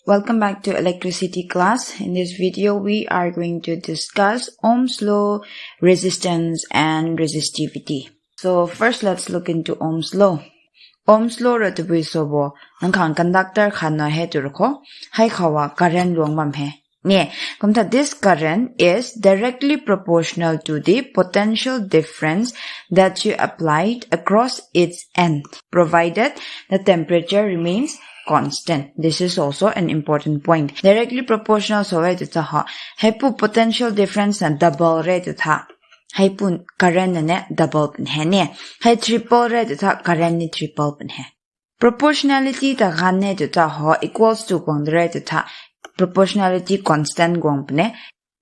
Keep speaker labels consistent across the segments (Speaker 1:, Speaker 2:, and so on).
Speaker 1: Welcome back to electricity class. In this video, we are going to discuss Ohm's law, resistance, and resistivity. So first, let's look into Ohm's law. Ohm's law ra tubi sobo nangkang conductor khana he turko hai khawa current long mam he. Ne, kumta this current is directly proportional to the potential difference that you applied across its end, provided the temperature remains constant. This is also an important point. Directly proportional so rate ta ha. Hypo potential difference na double rate ta. Hypo current na double pen he ne. Hy triple rate ta current ni triple pen he. Proportionality ta ganne ta ha equals to kwang rate ta. Proportionality constant gwang pne.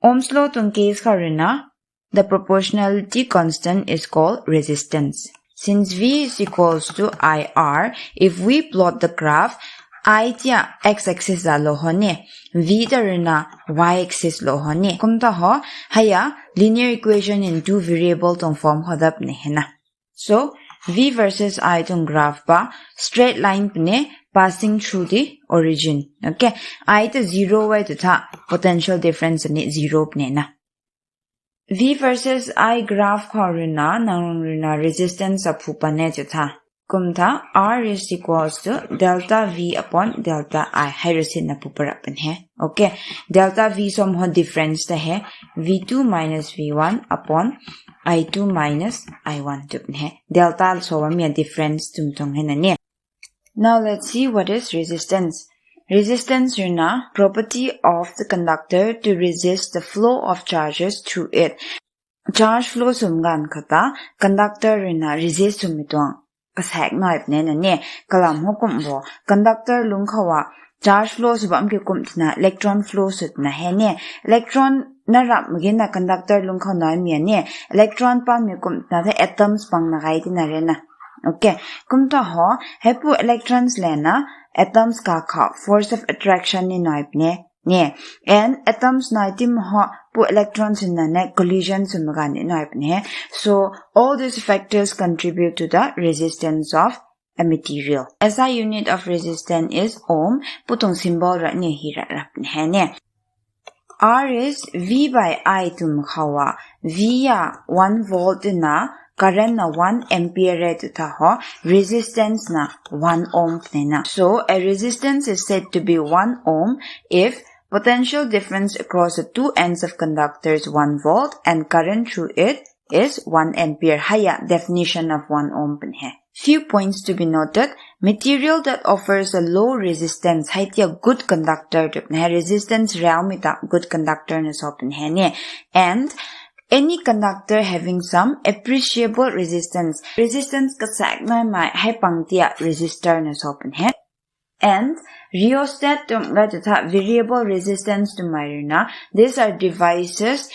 Speaker 1: Ohm's law tong case karina, the proportionality constant is called resistance. Since V is equals to IR, if we plot the graph, I tia x-axis la lo hone, V tarina y-axis lo hone. Kumta ho, haya linear equation in two variable tong form hodap nehena. So, V versus I tong graph ba, straight line pne, passing through the origin. Okay. I to 0 way to ta potential difference in 0 pnena. V versus I graph korina nang resistance of pupane to ta. Kumta R is equals to delta V upon delta I. Hyrosin na puparapan he. Okay. Delta V som ho difference ta he. V2 minus V1 upon I2 minus I1 tupn he. Delta so wamya difference tumtong he na ne. Now let's see what is resistance. Resistance is a property of the conductor to resist the flow of charges through it. Charge flow sumgan kata conductor rina resist sumitong kasak naip ne kalam hukum bo conductor lungkhawa charge flow subam ke kumtina electron flow sut na he ne electron na rap mgin na conductor lungkhaw na mi ne electron pan me kumtina the atoms pang na gai na rena. Okay, kumta ho, hepu electrons lena, atoms ka force of attraction ni naip ne, and atoms na itim ho, pu electrons in the collision sumaga ni naip ne, so all these factors contribute to the resistance of a material. SI unit of resistance is ohm, putong symbol ra ni hira rap ne. R is V by I tum khawa, V ya 1 volt na, current na 1 ampere rate ta ho, resistance na 1 ohm na. So a resistance is said to be 1 ohm if potential difference across the two ends of conductor is 1 volt and current through it is 1 ampere. Haya definition of 1 ohm he. Few points to be noted. Material that offers a low resistance haitia good conductor resistance realmita good conductor na sopen he and any conductor having some appreciable resistance ka sagna mai hai pangtia resistor na sopen he and rheostat to variable resistance to marina. These are devices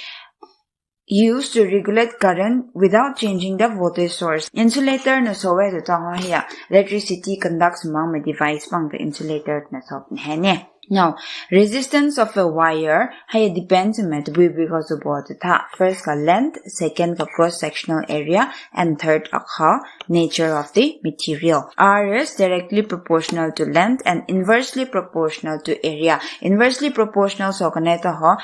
Speaker 1: used to regulate current without changing the voltage source. Insulator na so way to here electricity conducts among my device pang the insulator na sopen he. Now, resistance of a wire depends on because of what first ka length, second ka cross-sectional area, and third ka nature of the material. R is directly proportional to length and inversely proportional to area. Inversely proportional so kaneta ho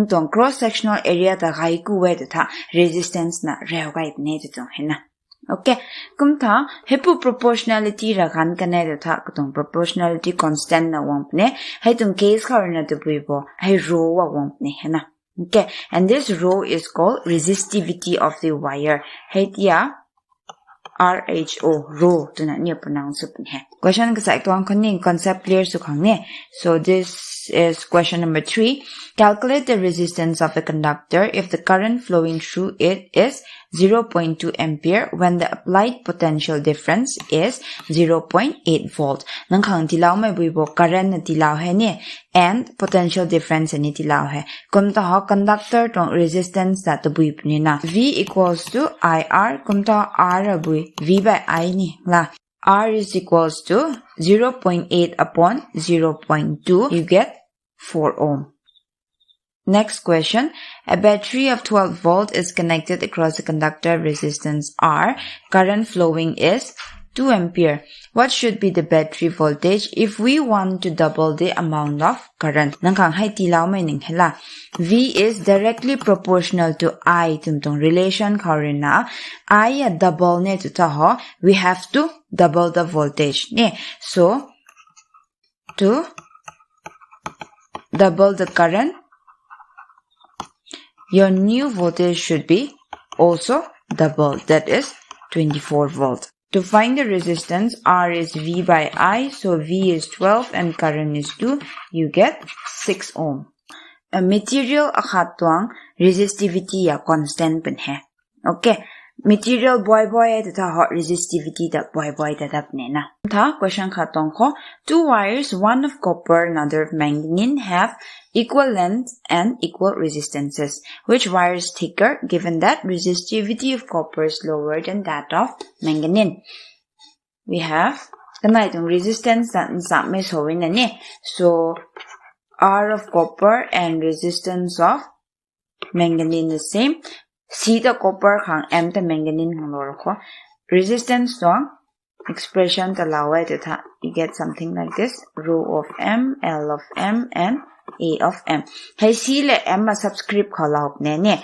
Speaker 1: tong cross-sectional area ta gai ku we ta resistance na reo gai ne tong hena. Okay, kumta hepu proportionality ragan kanay tha kutong proportionality constant na wampne hay tung case karna to buibo hay rho wa wampne hena. Okay, and this rho is called resistivity of the wire. Hay tia RHO rho to na niya pronounce he. Question ka sa ito ang kaning concept clear su kang ne. So this is question number 3. Calculate the resistance of a conductor if the current flowing through it is 0.2 ampere when the applied potential difference is 0.8 volt. Nang kang tilaw may buibo current na tilaw he ne and potential difference ni tilaw he. Kumta ho conductor tong resistance na to buib ni na. V equals to IR. Kumta R bui V by I ni la. R is equals to 0.8 upon 0.2. You get 4 ohm. Next question. A battery of 12 volt is connected across the conductor resistance R. Current flowing is 2 ampere. What should be the battery voltage if we want to double the amount of current? Nangkang hai tilaw may ning hela. V is directly proportional to I tumtong relation karina. I a double ne to taho. We have to double the voltage. Ne. So, to double the current, your new voltage should be also double. That is 24 volt. To find the resistance, R is V by I. So V is 12 and current is 2. You get 6 ohm. A material akhatwang resistivity ya constant pen hai. Okay. Material boy tata hot resistivity that boy tata na. Tha question khatong ko. 2 wires, one of copper, another of manganese, have equal length and equal resistances. Which wire is thicker given that resistivity of copper is lower than that of manganese? We have resistance that so R of copper and resistance of manganese is same. C the copper khang M the manganese khang lorokho. Resistance to expression talawa tha you get something like this: rho of M, L of M, and A of M. Hai C le M a subscript khalauk ne.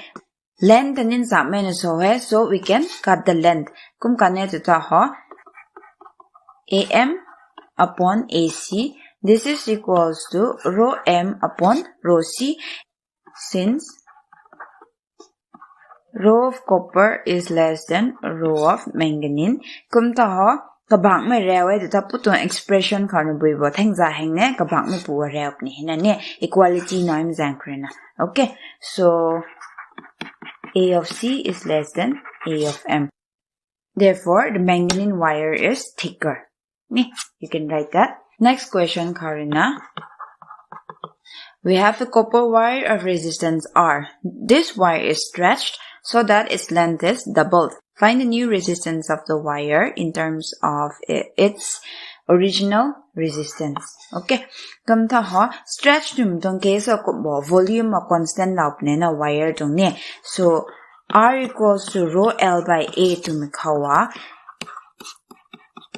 Speaker 1: Length nin sa men so hai, so we can cut the length. Kum kane tha ho AM upon AC. This is equals to rho M upon rho C. Since rho of copper is less than rho of manganese, kum ta ho kabang me rewe ta putong expression khanu buibo thengza hengne kabang me pu rew ni hina ne equality noim zankrena. Okay, so A of C is less than A of M. Therefore, the manganese wire is thicker. You can write that. Next question, Karina. We have a copper wire of resistance R. This wire is stretched so that its length is doubled. Find the new resistance of the wire in terms of its original resistance. Okay. Kamta ho stretch tum tong case of volume of constant laupne na wire tong ne. So R equals to rho L by A to mikawa.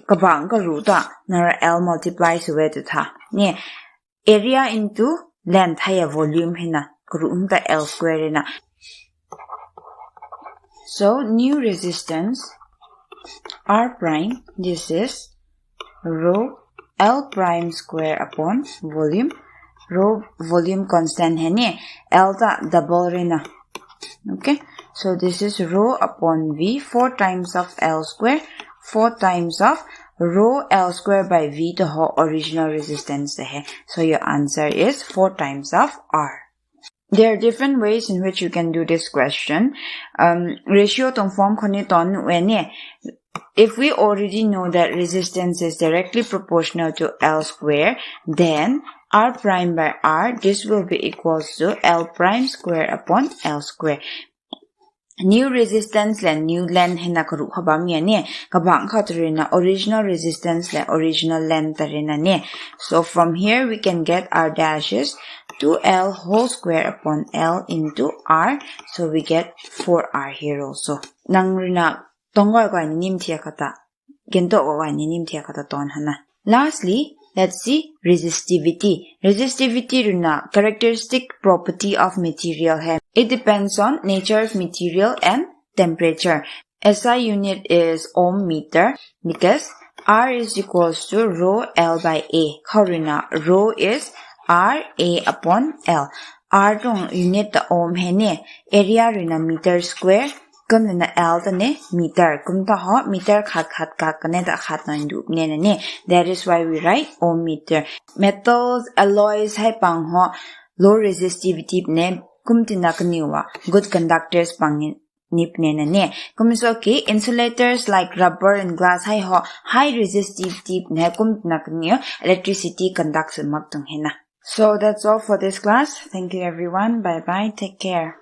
Speaker 1: Kabang ka ruta nara L multiplies with it ha. Ne area into length higher volume hina. Kurumta L square hina. So new resistance R prime, this is rho L prime square upon volume. Rho volume constant hai ne, L ta double rena. Okay, so this is rho upon V, 4 times of L square, 4 times of rho L square by V to ho original resistance hai. So your answer is 4 times of R. There are different ways in which you can do this question. Ratio tong form khone ton when if we already know that resistance is directly proportional to L square, then R prime by R, this will be equals to L prime square upon L square. New resistance le new length hina karu habam ya ne kabang khatrina original resistance le original length tarina ne. So from here we can get R dashes 2L whole square upon L into R. So we get 4R here also. Nang rina tongwa kwa ni nim tia kata. Gento kwa ni nim tia kata ton hana. Lastly, let's see resistivity. Resistivity rina characteristic property of material hai. It depends on nature of material and temperature. SI unit is ohm meter because R is equals to rho L by A. Kaurina rho is R A upon L. R tong unit the ohm hai ne. Area rina meter square. Kum na L ta ne meter. Kum ta ho meter khat ka ne da khat na ndu ne ne. That is why we write ohm meter. Metals, alloys hai pang ho low resistivity ne. Kum tinakaniwa good conductors pang nip ne ne. Kum so okay insulators like rubber and glass hai ho high resistivity ne kum tinakaniwa electricity conducts mak tung hena. So that's all for this class. Thank you everyone. Bye bye. Take care.